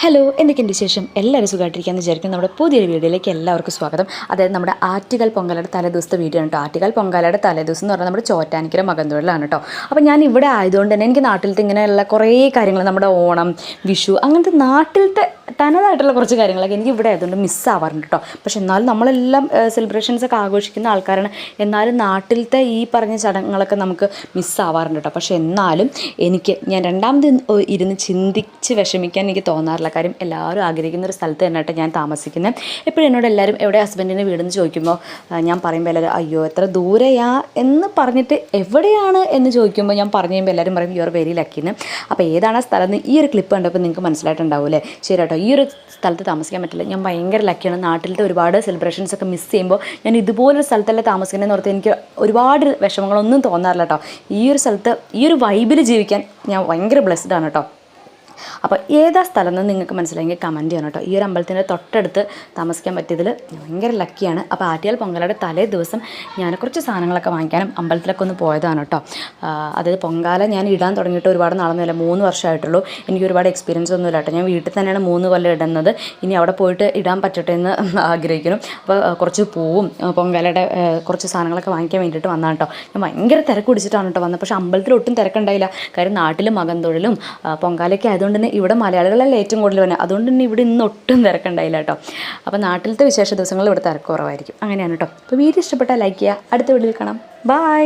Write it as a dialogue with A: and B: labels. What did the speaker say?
A: Hello, എന്തൊക്കെയുണ്ട് വിശേഷം? എല്ലാവരും സുഖമായിട്ടിരിക്കാമെന്ന് വിചാരിക്കും. നമ്മുടെ പുതിയൊരു വീഡിയോയിലേക്ക് എല്ലാവർക്കും സ്വാഗതം. അതായത് നമ്മുടെ ആറ്റുകാൽ പൊങ്കാലയുടെ തലേദിവസത്തെ വീഡിയോ ആണ് കേട്ടോ. ആറ്റുകാൽ പൊങ്കാലയുടെ തലേദിവസം എന്ന് പറഞ്ഞാൽ നമ്മുടെ ചോറ്റാനിക്കര മകൻതൊഴിലാണ് കേട്ടോ. അപ്പോൾ ഞാൻ ഇവിടെ ആയതുകൊണ്ട് തന്നെ എനിക്ക് നാട്ടിലത്തെ ഇങ്ങനെയുള്ള കുറേ കാര്യങ്ങൾ, നമ്മുടെ ഓണം, വിഷു, അങ്ങനത്തെ നാട്ടിലത്തെ തനതായിട്ടുള്ള കുറച്ച് കാര്യങ്ങളൊക്കെ എനിക്ക് ഇവിടെ ആയതുകൊണ്ട് മിസ്സാവാറുണ്ട് കേട്ടോ. പക്ഷെ എന്നാലും നമ്മളെല്ലാം സെലിബ്രേഷൻസൊക്കെ ആഘോഷിക്കുന്ന ആൾക്കാരാണ്. എന്നാലും നാട്ടിലത്തെ ഈ പറഞ്ഞ ചടങ്ങുകളൊക്കെ നമുക്ക് മിസ്സാവാറുണ്ട് കേട്ടോ. പക്ഷെ എന്നാലും ഞാൻ രണ്ടാമത് ഇരുന്ന് ചിന്തിച്ച് വിഷമിക്കാൻ എനിക്ക് തോന്നാറില്ല. കാര്യം എല്ലാവരും ആഗ്രഹിക്കുന്ന ഒരു സ്ഥലത്ത് തന്നെയായിട്ട് ഞാൻ താമസിക്കുന്നത്. എപ്പോഴും എന്നോട് എല്ലാവരും എവിടെ ഹസ്ബൻഡിൻ്റെ വീടെന്ന് ചോദിക്കുമ്പോൾ ഞാൻ പറയുമ്പോൾ എല്ലാവരും അയ്യോ എത്ര ദൂരെയാ എന്ന് പറഞ്ഞിട്ട് എവിടെയാണ് എന്ന് ചോദിക്കുമ്പോൾ ഞാൻ പറഞ്ഞു കഴിയുമ്പോൾ എല്ലാവരും പറയും യു ആർ വെരി ലക്കിന്ന്. അപ്പോൾ ഏതാണ് ആ സ്ഥലം എന്ന് ഈ ഒരു ക്ലിപ്പ് കണ്ടപ്പോൾ നിങ്ങൾക്ക് മനസ്സിലായിട്ടുണ്ടാവില്ലേ? ശരി കേട്ടോ, ഈ ഒരു സ്ഥലത്ത് താമസിക്കാൻ പറ്റില്ല, ഞാൻ ഭയങ്കര ലക്കിയാണ്. നാട്ടിലത്തെ ഒരുപാട് സെലിബ്രേഷൻസ് ഒക്കെ മിസ് ചെയ്യുമ്പോൾ ഞാൻ ഇതുപോലൊരു സ്ഥലത്തല്ലേ താമസിക്കുന്നതെന്ന് ഓർത്ത് എനിക്ക് ഒരുപാട് വിഷമങ്ങളൊന്നും തോന്നാറില്ല കേട്ടോ. ഈ ഒരു സ്ഥലത്ത് ഈ ഒരു വൈബിൽ ജീവിക്കാൻ ഞാൻ ഭയങ്കര ബ്ലെസ്ഡ് ആണ് കേട്ടോ. അപ്പോൾ ഏതാ സ്ഥലം എന്ന് നിങ്ങൾക്ക് മനസ്സിലായെങ്കിൽ കമൻറ്റ് ചെയ്യണം കേട്ടോ. ഈ ഒരു അമ്പലത്തിൻ്റെ തൊട്ടടുത്ത് താമസിക്കാൻ പറ്റിയതിൽ ഞാൻ ഭയങ്കര ലക്കിയാണ്. അപ്പോൾ ആറ്റുകാൽ പൊങ്കാലയുടെ തലേ ദിവസം ഞാൻ കുറച്ച് സാധനങ്ങളൊക്കെ വാങ്ങിക്കാനും അമ്പലത്തിലൊക്കെ ഒന്ന് പോയതാണ് കേട്ടോ. അതായത് പൊങ്കാല ഞാൻ ഇടാൻ തുടങ്ങിയിട്ട് ഒരുപാട് നാളൊന്നുമില്ല, 3 വർഷമായിട്ടുള്ളൂ. എനിക്ക് ഒരുപാട് എക്സ്പീരിയൻസ് ഒന്നുമില്ല കേട്ടോ. ഞാൻ വീട്ടിൽ തന്നെയാണ് 3 കൊല്ലം ഇടുന്നത്. ഇനി അവിടെ പോയിട്ട് ഇടാൻ പറ്റട്ടെ എന്ന് ആഗ്രഹിക്കുന്നു. അപ്പോൾ കുറച്ച് പൂവും പൊങ്കാലയുടെ കുറച്ച് സാധനങ്ങളൊക്കെ വാങ്ങിക്കാൻ വേണ്ടിയിട്ട് വന്നതാണ് കേട്ടോ. ഞാൻ ഭയങ്കര തിരക്ക് പിടിച്ചിട്ടാണ് കേട്ടോ വന്നത്. പക്ഷേ അമ്പലത്തിൽ ഒട്ടും തിരക്കുണ്ടായില്ല. കാര്യം നാട്ടിൽ മകൻ തൊഴിലും പൊങ്കാലയൊക്കെ ആയതുകൊണ്ട് തന്നെ ഇവിടെ മലയാളികളല്ലേ ഏറ്റവും കൂടുതൽ വന്നെ. അതുകൊണ്ട് തന്നെ ഇവിടെ ഇന്ന് ഒട്ടും തിരക്കുണ്ടായില്ല കേട്ടോ. അപ്പോൾ നാട്ടിലത്തെ വിശേഷ ദിവസങ്ങളിൽ ഇവിടെ തിരക്ക് കുറവായിരിക്കും. അങ്ങനെയാണ് കേട്ടോ. അപ്പോൾ വീഡിയോ ഇഷ്ടപ്പെട്ടാൽ ലൈക്ക് ചെയ്യുക. അടുത്ത വീഡിയോയിൽ കാണാം. ബൈ.